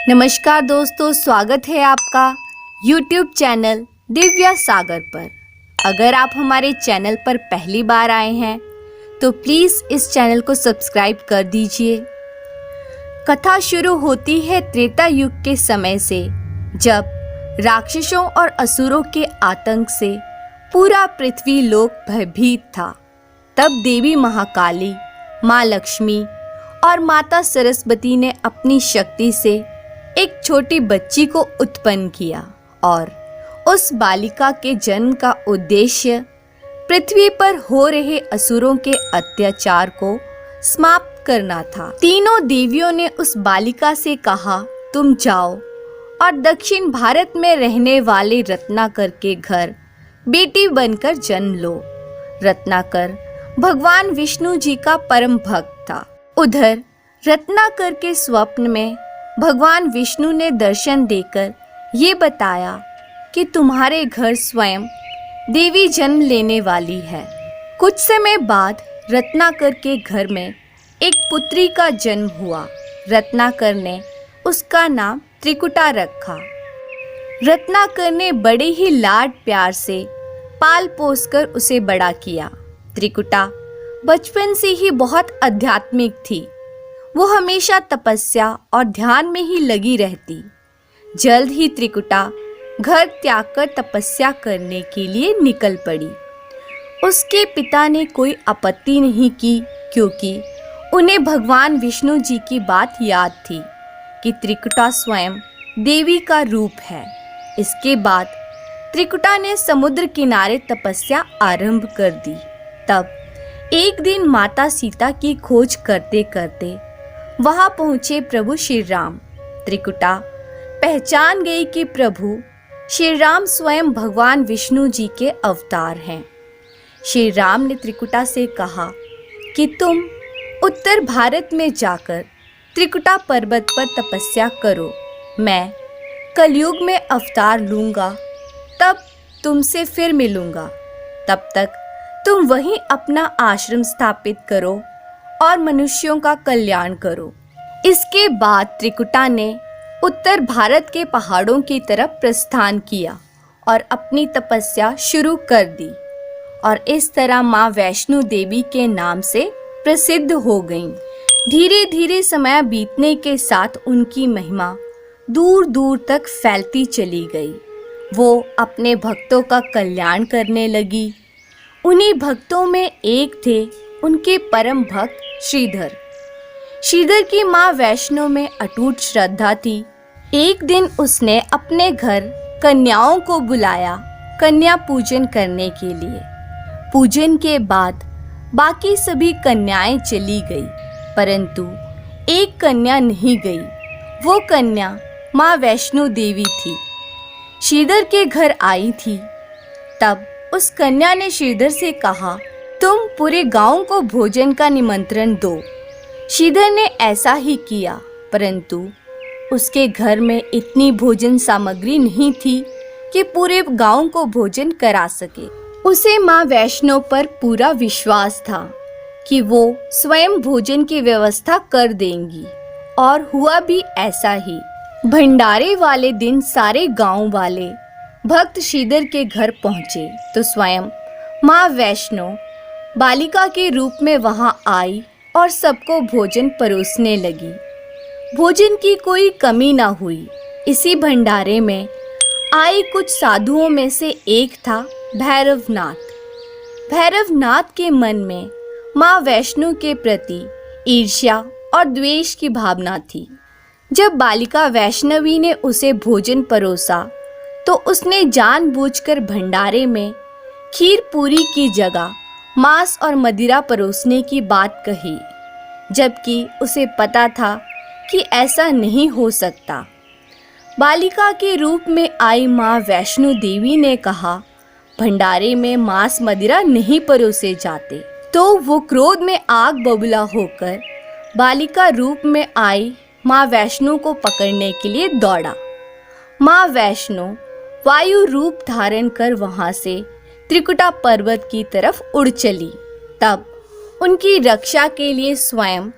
नमस्कार दोस्तों, स्वागत है आपका YouTube चैनल दिव्या सागर पर। अगर आप हमारे चैनल पर पहली बार आए हैं तो प्लीज़ इस चैनल को सब्सक्राइब कर दीजिए। कथा शुरू होती है त्रेता युग के समय से, जब राक्षसों और असुरों के आतंक से पूरा पृथ्वी लोक भयभीत था। तब देवी महाकाली, माँ लक्ष्मी और माता सरस्वती ने अपनी शक्ति से एक छोटी बच्ची को उत्पन्न किया और उस बालिका के जन्म का उद्देश्य पृथ्वी पर हो रहे असुरों के अत्याचार को समाप्त करना था। तीनों देवियों ने उस बालिका से कहा, तुम जाओ और दक्षिण भारत में रहने वाले रत्नाकर के घर बेटी बनकर जन्म लो। रत्नाकर भगवान विष्णु जी का परम भक्त था। उधर रत्नाकर के स्वप्न में भगवान विष्णु ने दर्शन देकर ये बताया कि तुम्हारे घर स्वयं देवी जन्म लेने वाली है। कुछ समय बाद रत्नाकर के घर में एक पुत्री का जन्म हुआ। रत्नाकर ने उसका नाम त्रिकुटा रखा। रत्नाकर ने बड़े ही लाड प्यार से पाल पोस कर उसे बड़ा किया। त्रिकुटा बचपन से ही बहुत आध्यात्मिक थी। वो हमेशा तपस्या और ध्यान में ही लगी रहती। जल्द ही त्रिकुटा घर त्याग कर तपस्या करने के लिए निकल पड़ी। उसके पिता ने कोई आपत्ति नहीं की, क्योंकि उन्हें भगवान विष्णु जी की बात याद थी कि त्रिकुटा स्वयं देवी का रूप है। इसके बाद त्रिकुटा ने समुद्र किनारे तपस्या आरंभ कर दी। तब एक दिन माता सीता की खोज करते करते वहां पहुंचे प्रभु श्री राम। त्रिकुटा पहचान गई कि प्रभु श्री राम स्वयं भगवान विष्णु जी के अवतार हैं। श्री राम ने त्रिकुटा से कहा कि तुम उत्तर भारत में जाकर त्रिकुटा पर्वत पर तपस्या करो। मैं कलयुग में अवतार लूंगा, तब तुमसे फिर मिलूंगा। तब तक तुम वहीं अपना आश्रम स्थापित करो और मनुष्यों का कल्याण करो। इसके बाद त्रिकुटा ने उत्तर भारत के पहाड़ों की तरफ प्रस्थान किया और अपनी तपस्या शुरू कर दी, और इस तरह माँ वैष्णो देवी के नाम से प्रसिद्ध हो गईं। धीरे धीरे समय बीतने के साथ उनकी महिमा दूर दूर तक फैलती चली गई। वो अपने भक्तों का कल्याण करने लगी। उन्हीं भक्तों में एक थे उनके परम भक्त श्रीधर। श्रीधर की माँ वैष्णो में अटूट श्रद्धा थी। एक दिन उसने अपने घर कन्याओं को बुलाया कन्या पूजन करने के लिए। पूजन के बाद बाकी सभी कन्याएं चली गई, परंतु एक कन्या नहीं गई। वो कन्या माँ वैष्णो देवी थी। श्रीधर के घर आई थी। तब उस कन्या ने श्रीधर से कहा, तुम पूरे गांव को भोजन का निमंत्रण दो। श्रीधर ने ऐसा ही किया, परंतु उसके घर में इतनी भोजन सामग्री नहीं थी कि पूरे गांव को भोजन करा सके। उसे माँ वैष्णो पर पूरा विश्वास था कि वो स्वयं भोजन की व्यवस्था कर देंगी, और हुआ भी ऐसा ही। भंडारे वाले दिन सारे गांव वाले भक्त श्रीधर के घर पहुँचे तो स्वयं माँ वैष्णो बालिका के रूप में वहां आई और सबको भोजन परोसने लगी। भोजन की कोई कमी ना हुई। इसी भंडारे में आए कुछ साधुओं में से एक था भैरवनाथ। भैरवनाथ के मन में माँ वैष्णो के प्रति ईर्ष्या और द्वेष की भावना थी। जब बालिका वैष्णवी ने उसे भोजन परोसा तो उसने जानबूझकर भंडारे में खीर पूरी की जगह मांस और मदिरा परोसने की बात कही, जबकि उसे पता था कि ऐसा नहीं हो सकता। बालिका के रूप में आई माँ वैष्णो देवी ने कहा, भंडारे में मांस मदिरा नहीं परोसे जाते। तो वो क्रोध में आग बबूला होकर बालिका रूप में आई माँ वैष्णो को पकड़ने के लिए दौड़ा। माँ वैष्णो वायु रूप धारण कर वहां से त्रिकुटा पर्वत की तरफ उड़ चली। तब उनकी रक्षा के लिए स्वयं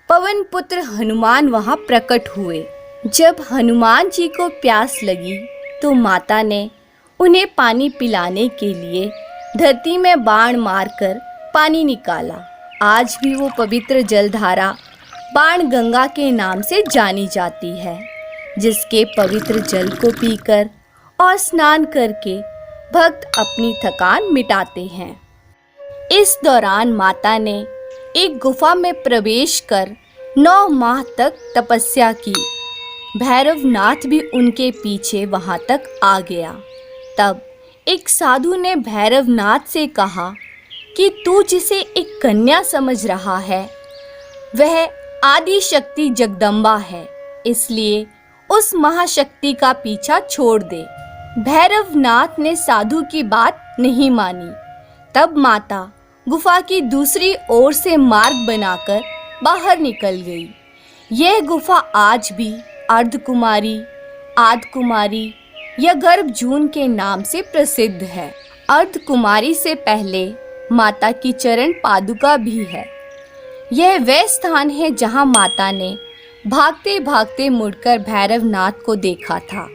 पवन पुत्र हनुमान वहां प्रकट हुए जब हनुमान जी को प्यास लगी तो माता ने उन्हें पानी पिलाने के लिए धरती में बाण मारकर पानी निकाला। आज भी वो पवित्र जलधारा बाण गंगा के नाम से जानी जाती है, जिसके पवित्र जल को पीकर और स्नान करके भक्त अपनी थकान मिटाते हैं। इस दौरान माता ने एक गुफा में प्रवेश कर 9 माह तक तपस्या की। भैरवनाथ भी उनके पीछे वहां तक आ गया। तब एक साधु ने भैरवनाथ से कहा कि तू जिसे एक कन्या समझ रहा है वह आदि शक्ति जगदम्बा है, इसलिए उस महाशक्ति का पीछा छोड़ दे। भैरवनाथ ने साधु की बात नहीं मानी। तब माता गुफा की दूसरी ओर से मार्ग बनाकर बाहर निकल गई। यह गुफा आज भी अर्धकुमारी, आदकुमारी या गर्भजून के नाम से प्रसिद्ध है। अर्धकुमारी से पहले माता की चरण पादुका भी है। यह वह स्थान है जहां माता ने भागते भागते मुड़कर भैरवनाथ को देखा था।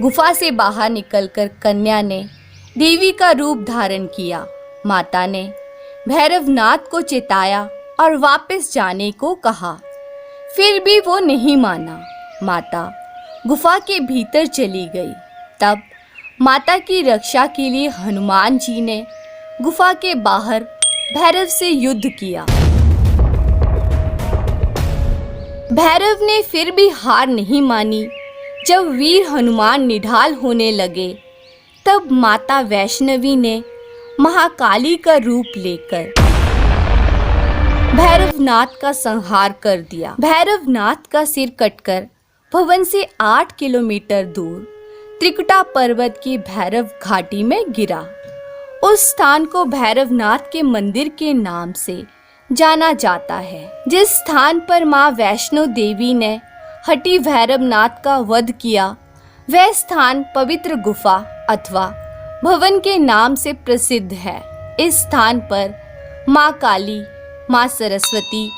गुफा से बाहर निकलकर कन्या ने देवी का रूप धारण किया। माता ने भैरवनाथ को चिताया और वापस जाने को कहा, फिर भी वो नहीं माना। माता गुफा के भीतर चली गई। तब माता की रक्षा के लिए हनुमान जी ने गुफा के बाहर भैरव से युद्ध किया। भैरव ने फिर भी हार नहीं मानी। जब वीर हनुमान निढाल होने लगे तब माता वैष्णवी ने महाकाली का रूप लेकर भैरवनाथ का संहार कर दिया। भैरवनाथ का सिर कटकर भवन से 8 किलोमीटर दूर त्रिकुटा पर्वत की भैरव घाटी में गिरा। उस स्थान को भैरवनाथ के मंदिर के नाम से जाना जाता है। जिस स्थान पर माँ वैष्णो देवी ने हटी भैरवनाथ का वध किया, वह स्थान पवित्र गुफा अथवा भवन के नाम से प्रसिद्ध है। इस स्थान पर माँ काली, माँ सरस्वती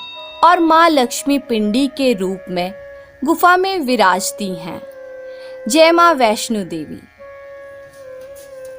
और माँ लक्ष्मी पिंडी के रूप में गुफा में विराजती हैं। जय माँ वैष्णो देवी।